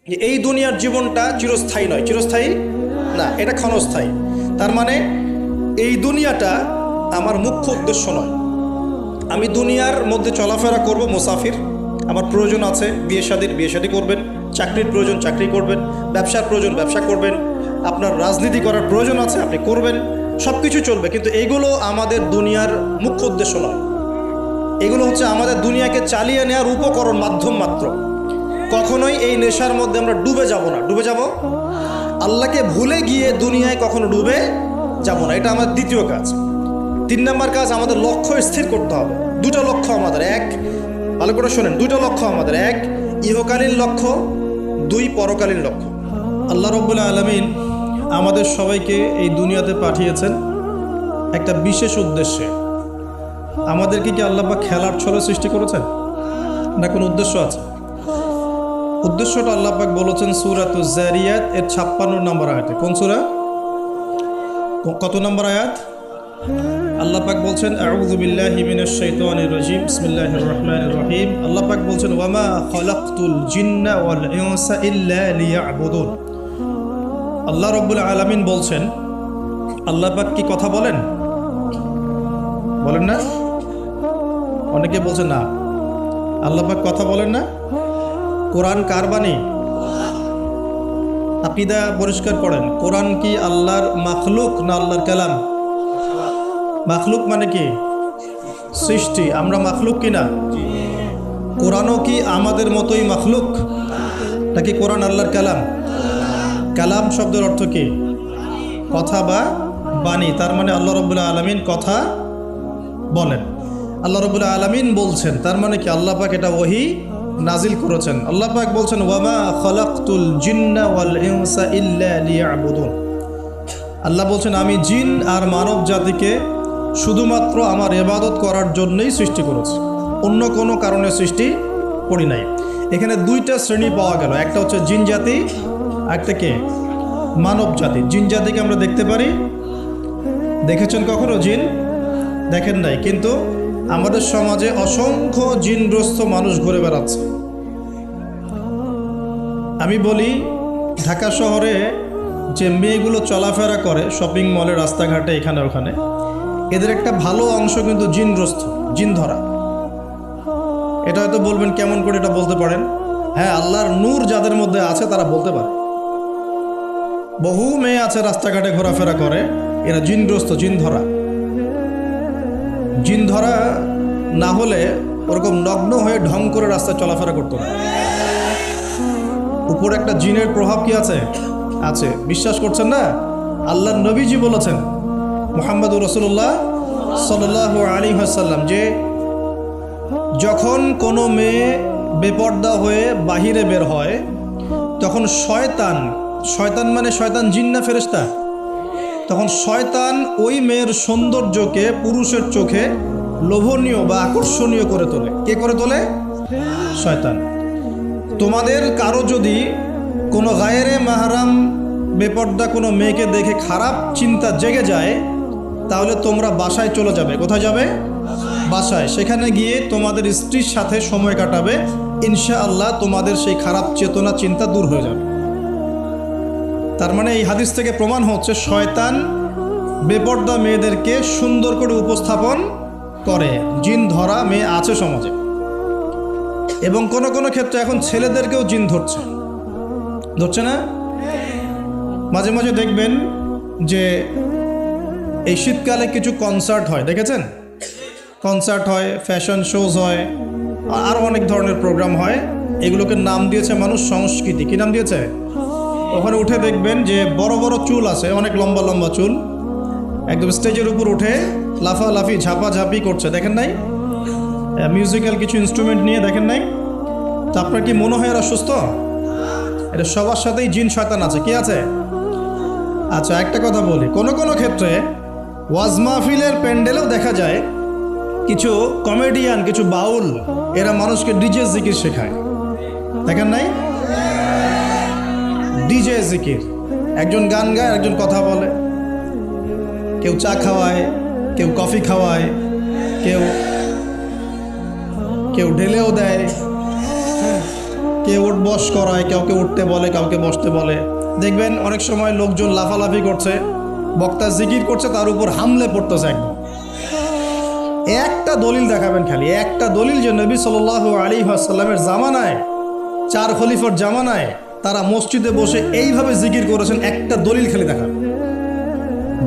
যে এই দুনিয়ার জীবনটা চিরস্থায়ী নয়, চিরস্থায়ী না, এটা ক্ষণস্থায়ী। তার মানে এই দুনিয়াটা আমার মুখ্য উদ্দেশ্য নয়। আমি দুনিয়ার মধ্যে চলাফেরা করব, মুসাফির। আমার প্রয়োজন আছে বিয়ে শাদী করবেন, চাকরির প্রয়োজন চাকরি করবেন, ব্যবসার প্রয়োজন ব্যবসা করবেন, আপনার রাজনীতি করার প্রয়োজন আছে আপনি করবেন, সব কিছু চলবে। কিন্তু এইগুলো আমাদের দুনিয়ার মুখ্য উদ্দেশ্য নয়। এগুলো হচ্ছে আমাদের দুনিয়াকে চালিয়ে নেওয়ার উপকরণ, মাধ্যম মাত্র। কখনোই এই নেশার মধ্যে আমরা ডুবে যাব না। ডুবে যাব আল্লাহকে ভুলে গিয়ে দুনিয়ায় কখনো ডুবে যাব না। এটা আমাদের দ্বিতীয় কাজ। 3 নম্বর কাজ, আমাদের লক্ষ্য স্থির করতে হবে। দুটো লক্ষ্য আমাদের, এক, ভালো করে শোনেন, দুটো লক্ষ্য আমাদের, এক ইহকালীন লক্ষ্য, 2 পরকালীন লক্ষ্য। আল্লাহ রাব্বুল আলামিন আমাদের সবাইকে এই দুনিয়াতে পাঠিয়েছেন একটা বিশেষ উদ্দেশ্যে। আমাদেরকে কি আল্লাহ পাক খেলার ছলে সৃষ্টি করেছেন, না কোনো উদ্দেশ্য আছে? উদ্দেশ্যটা আল্লাহ পাক বলেছেন সূরাতুজ জারিয়াত এর 56 নম্বর আয়াতে। কোন সূরা, কত নম্বর আয়াত? আল্লাহ পাক বলছেন আউযু বিল্লাহি মিনাশ শাইতানির রাজিম, বিসমিল্লাহির রহমানির রহিম। আল্লাহ পাক বলছেন ওয়ামা খালাকতুল জিন্না ওয়াল ইনসা ইল্লা লিয়াবুদুন। আল্লাহ রাব্বুল আলামিন বলছেন, আল্লাহ পাক কি কথা বলেন? বলেন না? অনেকে বলছেন না, আল্লাহ পাক কথা বলেন না। কোরআন কার বাণী? আকীদা পরিষ্কার করেন, কোরআন কি আল্লাহর মাখলুক না আল্লাহর কালাম? মাখলুক মানে কি? সৃষ্টি। আমরা মাখলুক কিনা? কোরআনও কি আমাদের মতোই মাখলুক নাকি কোরআন আল্লাহর কালাম? কালাম শব্দের অর্থ কি? কথা বা বাণী। তার মানে আল্লাহ রাব্বুল আলামিন কথা বলেন, আল্লাহ রাব্বুল আলামিন বলছেন। তার মানে কি আল্লাহ পাক এটা ওহী নাজিল করেছেন। আল্লাহ পাক বলছেন ওয়ামা খালাকতুল জিন্না ওয়াল ইনসা ইল্লা লিয়াবুদুন। আল্লাহ বলছেন আমি জিন আর মানব জাতিকে শুধুমাত্র আমার ইবাদত করার জন্যই সৃষ্টি করেছি, অন্য কোনো কারণে সৃষ্টি করি নাই। এখানে 2টা শ্রেণী পাওয়া গেল, একটা হচ্ছে জিন জাতি, একটা কে? মানব জাতি। জিন জাতিকে আমরা দেখতে পারি, দেখেছেন কখনো জিন? দেখেন নাই, কিন্তু আমাদের সমাজে অসংখ্য জিনগ্রস্ত মানুষ ঘুরে বেড়াচ্ছে। আমি বলি ঢাকা শহরে যে মেয়েগুলো চলাফেরা করে শপিং মলে, রাস্তাঘাটে, এখানে ওখানে, এদের একটা ভালো অংশ কিন্তু জিনগ্রস্ত, জিন ধরা। এটা হয়তো বলবেন কেমন করে এটা বলতে পারেন? হ্যাঁ, আল্লাহর নূর যাদের মধ্যে আছে তারা বলতে পারে। বহু মেয়ে আছে রাস্তাঘাটে ঘোরাফেরা করে, এরা জিনগ্রস্ত, জিন ধরা। জিন ধরা না হলে ওরকম নগ্ন হয়ে ঢং করে রাস্তায় চলাফেরা করতো না। উপর একটা জিনের প্রভাব কি আছে? আছে। বিশ্বাস করছেন না? আল্লাহর নবীজি বলেছেন মুহাম্মদুর রাসূলুল্লাহ সাল্লাল্লাহু আলাইহি ওয়াসাল্লাম যে যখন কোনো মেয়ে বেপর্দা হয়ে বাহিরে বের হয় তখন শয়তান, শয়তান মানে শয়তান জিন না ফেরেশতা, তখন শয়তান ওই মেয়ের সৌন্দর্যকে পুরুষের চোখে লোভনীয় বা আকর্ষণীয় করে তোলে। কে করে তোলে? শয়তান। তোমাদের কারো যদি কোনো গায়রে মাহরাম বেপর্দা কোনো মেয়েকে দেখে খারাপ চিন্তা জেগে যায়, তাহলে তোমরা বাসায় চলে যাবে। কোথায় যাবে? বাসায়। সেখানে গিয়ে তোমাদের স্ত্রীর সাথে সময় কাটাবে, ইনশাআল্লাহ তোমাদের সেই খারাপ চেতনা চিন্তা দূর হয়ে যাবে। তার মানে এই হাদিস থেকে প্রমাণ হচ্ছে শয়তান বেপর্দা মেয়েদেরকে সুন্দর করে উপস্থাপন করে। জিন ধরা মেয়ে আছে সমাজে, এবং কোনো কোনো ক্ষেত্রে এখন ছেলেদেরকেও জিন ধরছে, ধরছে না? মাঝে মাঝে দেখবেন যে এই শীতকালে কিছু কনসার্ট হয়, দেখেছেন? কনসার্ট হয়, ফ্যাশন শোজ হয়, আরও অনেক ধরনের প্রোগ্রাম হয়। এগুলোকে নাম দিয়েছে মানুষ সংস্কৃতি। কী নাম দিয়েছে? ওখানে উঠে দেখবেন যে বড় বড় চুল আছে, অনেক লম্বা লম্বা চুল, একদম স্টেজের উপর উঠে লাফালাফি ঝাপাঝাপি করছে। দেখেন নাই? মিউজিক্যাল কিছু ইনস্ট্রুমেন্ট নিয়ে, দেখেন নাই? তো আপনার কি মনে হয় এরা সুস্থ? এটা সবার সাথেই জিন শয়তান আছে। কি আছে? আচ্ছা, একটা কথা বলি, কোনো কোনো ক্ষেত্রে ওয়াজ মাহফিলের প্যান্ডেলেও দেখা যায় কিছু কমেডিয়ান, কিছু বাউল, এরা মানুষকে ডিজে জিকির শেখায়। দেখেন নাই? ডিজে জিকির, একজন গান গায়, একজন কথা বলে, কেউ চা খাওয়ায়, কেউ কফি খাওয়ায়, কেউ ঢেলেও দেয়, কেউ উঠ বস করায়, কাউকে উঠতে বলে, কাউকে বসতে বলে। দেখবেন অনেক সময় লোকজন লাফালাফি করছে, বক্তা জিকির করছে, তার উপর হামলে পড়তেছে একদম। একটা দলিল দেখাবেন, খালি একটা দলিল যে নবী সাল্লাল্লাহু আলাইহি ওয়াসাল্লামের জামানায়, 4 খলিফার জামানায় তারা মসজিদে বসে এইভাবে জিকির করেছেন, একটা দলিল খালি দেখাবেন।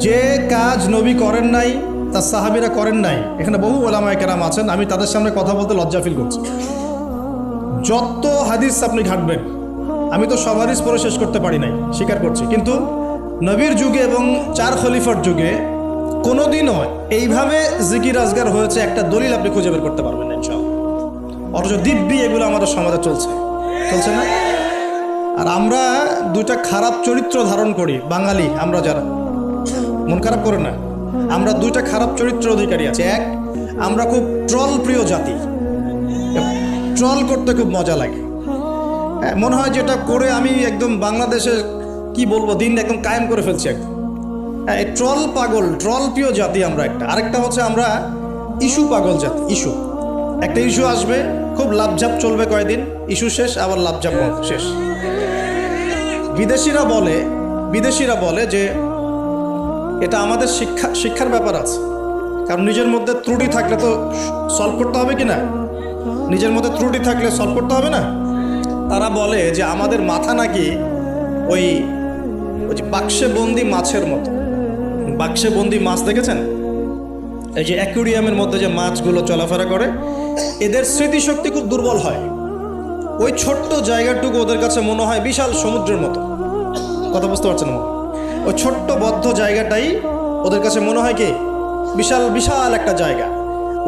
যে কাজ নবী করেন নাই, তার সাহাবীরা করেন নাই। এখানে বহু ওলামায়ে কেরাম আছেন, আমি তাদের সামনে কথা বলতে লজ্জা ফিল করছি। যত হাদিস আপনি ঘাটবেন, আমি তো সব হাদিস পড়ে শেষ করতে পারি নাই, স্বীকার করছি, কিন্তু নবীর যুগে এবং 4 খলিফার যুগে কোনোদিনও এইভাবে জিকির আজগার হয়েছে একটা দলিল আপনি খুঁজে বের করতে পারবেন না ইনশাআল্লাহ। অথচ দিব্যি এগুলো আমাদের সমাজে চলছে না। আর আমরা দুইটা খারাপ চরিত্র ধারণ করি, বাঙালি আমরা যারা, মন খারাপ করে না, আমরা দুইটা খারাপ চরিত্র অধিকারী আছে। এক, আমরা খুব ট্রল প্রিয় জাতি, ট্রল করতে খুব মজা লাগে। মনে হয় যেটা করে আমি একদম বাংলাদেশের কি বলবো, দিন একদম কায়েম করে ফেলছি একদম। এই ট্রল পাগল, ট্রল প্রিয় জাতি আমরা একটা। আরেকটা হচ্ছে আমরা ইস্যু পাগল জাতি। ইস্যু, একটা ইস্যু আসবে, খুব লাভঝাপ চলবে কয়েকদিন, ইস্যু শেষ, আবার লাভঝাপ শেষ। বিদেশিরা বলে যে এটা আমাদের শিক্ষার ব্যাপার আছে, কারণ নিজের মধ্যে ত্রুটি থাকলে তো সলভ করতে হবে কি না, নিজের মধ্যে ত্রুটি থাকলে সলভ করতে হবে না। তারা বলে যে আমাদের মাথা নাকি ওই বাক্সে বন্দি মাছের মতো। বাক্সে বন্দি মাছ দেখেছেন? এই যে অ্যাকুরিয়ামের মধ্যে যে মাছগুলো চলাফেরা করে, এদের স্মৃতিশক্তি খুব দুর্বল হয়। ওই ছোট্ট জায়গাটুকু ওদের কাছে মনে হয় বিশাল সমুদ্রের মতো। কথা বুঝতে পারছেন না? ওই ছোট্ট বদ্ধ জায়গাটাই ওদের কাছে মনে হয় কি বিশাল বিশাল একটা জায়গা।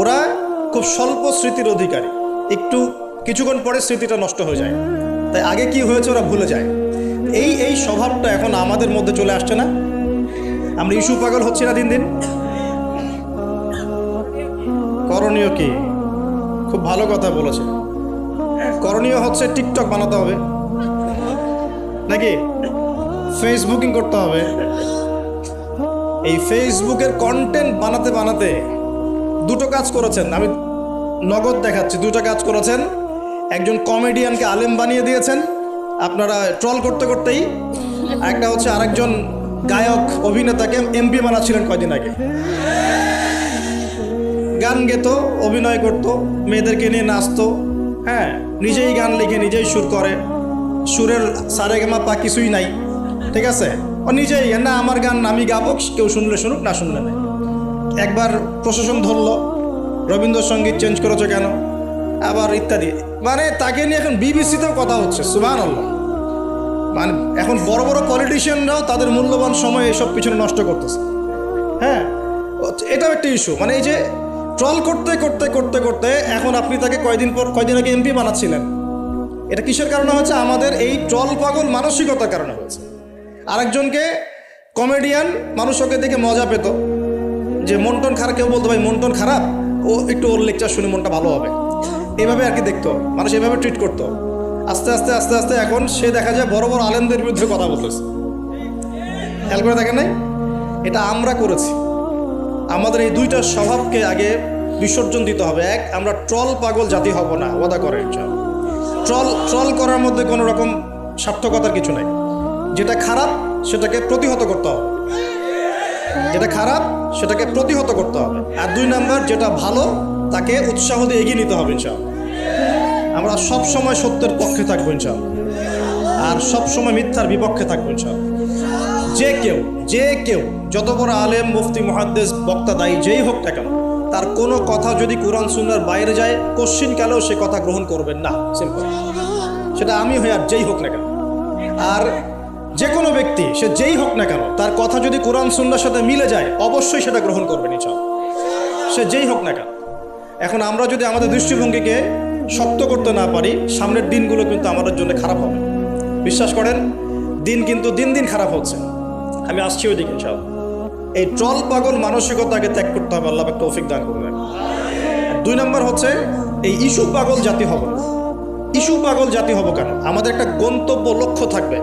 ওরা খুব স্বল্প স্মৃতির অধিকারী, কিছুক্ষণ পরে স্মৃতিটা নষ্ট হয়ে যায়, তাই আগে কি হয়েছে ওরা ভুলে যায়। এই স্বভাবটা এখন আমাদের মধ্যে চলে আসছে না? আমরা ইস্যু পাগল হচ্ছি না দিন দিন? করণীয় কি? খুব ভালো কথা বলেছে। করণীয় হচ্ছে টিকটক বানাতে হবে, নাকি ফেসবুকিং করতে হবে। এই ফেসবুকের কন্টেন্ট বানাতে বানাতে দুটো কাজ করেছেন, আমি নগদ দেখাচ্ছি। দুটো কাজ করেছেন। একজন কমেডিয়ানকে আলেম বানিয়ে দিয়েছেন আপনারা ট্রল করতে করতেই। একটা হচ্ছে আরেকজন গায়ক অভিনেতাকে এমপি বানাচ্ছিলেন কয়দিন আগে। গান গেত, অভিনয় করত, মেয়েদেরকে নিয়ে নাচতো, হ্যাঁ, নিজেই গান লিখে নিজেই সুর করে, সুরের সারেগামাপা কিছুই নাই, ঠিক আছে, ও নিজেই না আমার গান আমি গাবো, কেউ শুনলে শুনুক, না শুনলে নেই। একবার প্রশাসন ধরলো, রবীন্দ্রসঙ্গীত চেঞ্জ করেছো কেন, আবার ইত্যাদি। মানে তাকে নিয়ে এখন বিবিসিতেও কথা হচ্ছে, সুবহানাল্লাহ। মানে এখন বড় বড় পলিটিশিয়ানরাও তাদের মূল্যবান সময় এসব পিছনে নষ্ট করতেছে। হ্যাঁ, এটাও একটা ইস্যু। মানে এই যে ট্রল করতে করতে করতে করতে এখন আপনি তাকে কয়দিন আগে এমপি বানাচ্ছিলেন। এটা কিসের কারণে হচ্ছে? আমাদের এই ট্রল পাগল মানসিকতার কারণে হয়েছে। আরেকজনকে কমেডিয়ান, মানুষ ওকে দেখে মজা পেত, যে মন টন খারাপ, কেউ বলতো ভাই মন টন খারাপ, ও একটু ওর লেকচার শুনে মনটা ভালো হবে, এভাবে আর কি দেখতো মানুষ, এভাবে ট্রিট করতো। আস্তে আস্তে আস্তে আস্তে এখন সে দেখা যায় বড় বড় আলেমদের বিরুদ্ধে কথা বলতেছে। খেয়াল করে দেখেন নাই? এটা আমরা করেছি। আমাদের এই দুইটা স্বভাবকে আগে বিসর্জন দিতে হবে। এক, আমরা ট্রল পাগল জাতি হব না, ওয়াদা করেন। ট্রল করার মধ্যে কোনো রকম সার্থকতার কিছু নাই। যেটা খারাপ সেটাকে প্রতিহত করতে হবে, যেটা খারাপ সেটাকে প্রতিহত করতে হবে। আর 2 নাম্বার, যেটা ভালো তাকে উৎসাহ দিয়ে এগিয়ে নিতে হবে ইনশাআল্লাহ। আমরা সব সময় সত্যের পক্ষে থাকবো ইনশাআল্লাহ, আর সব সময় মিথ্যার বিপক্ষে থাকবো ইনশাআল্লাহ। যে কেউ যত বড় আলেম, মুফতি, মুহাদ্দিস, বক্তা, দায়ী যেই হোক না কেন, তার কোনো কথা যদি কোরআন সুন্নাহর বাইরে যায়, কোশ্চিন কালেও সে কথা গ্রহণ করবেন না, সিম্পল। সেটা আমি হই আর যেই হোক না কেন। আর যে কোনো ব্যক্তি, সে যেই হোক না কেন, তার কথা যদি কোরআন সুন্নাহর সাথে মিলে যায়, অবশ্যই সেটা গ্রহণ করবেন ইনশাআল্লাহ, সে যেই হোক না কেন। এখন আমরা যদি আমাদের দৃষ্টিভঙ্গিকে শক্ত করতে না পারি, সামনের দিনগুলো কিন্তু আমাদের জন্য খারাপ হবে। বিশ্বাস করেন, দিন কিন্তু দিন দিন খারাপ হচ্ছে। আমি আসছি ওই দিকে ইনশাআল্লাহ। এই ট্রল পাগল মানসিকতাকে ত্যাগ করতে হবে, আল্লাহ একটা তৌফিক দান করবেন। 2 নম্বর হচ্ছে এই ইস্যু পাগল জাতি হব না। ইস্যু পাগল জাতি হব কেন? আমাদের একটা গন্তব্য, লক্ষ্য থাকবে।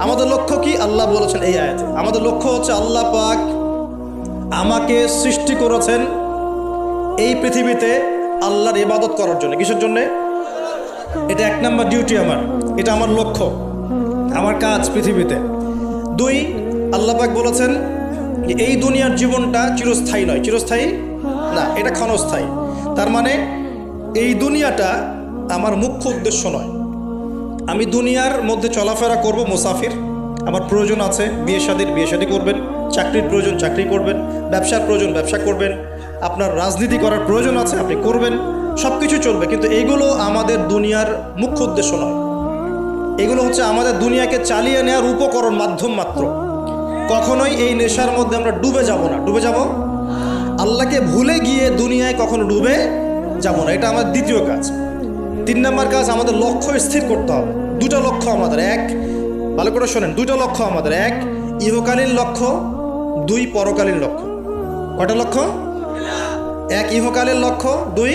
আমাদের লক্ষ্য কি? আল্লাহ বলেছেন এই আয়াতে, আমাদের লক্ষ্য হচ্ছে আল্লাহ পাক আমাকে সৃষ্টি করেছেন এই পৃথিবীতে আল্লাহর ইবাদত করার জন্য। কিসের জন্যে? এটা 1 নাম্বার ডিউটি আমার, এটা আমার লক্ষ্য, আমার কাজ পৃথিবীতে। 2, আল্লাহ পাক বলেছেন যে এই দুনিয়ার জীবনটা চিরস্থায়ী নয়, চিরস্থায়ী না, এটা ক্ষণস্থায়ী। তার মানে এই দুনিয়াটা আমার মুখ্য উদ্দেশ্য নয়। আমি দুনিয়ার মধ্যে চলাফেরা করব, মুসাফির, আমার প্রয়োজন আছে, বিয়ে শাদী করবেন, চাকরির প্রয়োজন চাকরি করবেন, ব্যবসার প্রয়োজন ব্যবসা করবেন, আপনার রাজনীতি করার প্রয়োজন আছে আপনি করবেন, সব কিছু চলবে, কিন্তু এগুলো আমাদের দুনিয়ার মুখ্য উদ্দেশ্য নয়। এগুলো হচ্ছে আমাদের দুনিয়াকে চালিয়ে নেওয়ার উপকরণ, মাধ্যম মাত্র। কখনোই এই নেশার মধ্যে আমরা ডুবে যাব না। ডুবে যাব, আল্লাহকে ভুলে গিয়ে দুনিয়ায় কখনো ডুবে যাব না। এটা আমার দ্বিতীয় কাজ। 3 নাম্বার কাজ, আমাদের লক্ষ্য স্থির করতে হবে। 2টা লক্ষ্য আমাদের, 1, ভালো করে শোনেন, 2টা লক্ষ্য আমাদের, 1 ইহকালীন লক্ষ্য, 2 পরকালীন লক্ষ্য। কয়টা লক্ষ্য? 1 ইহকালীন লক্ষ্য, 2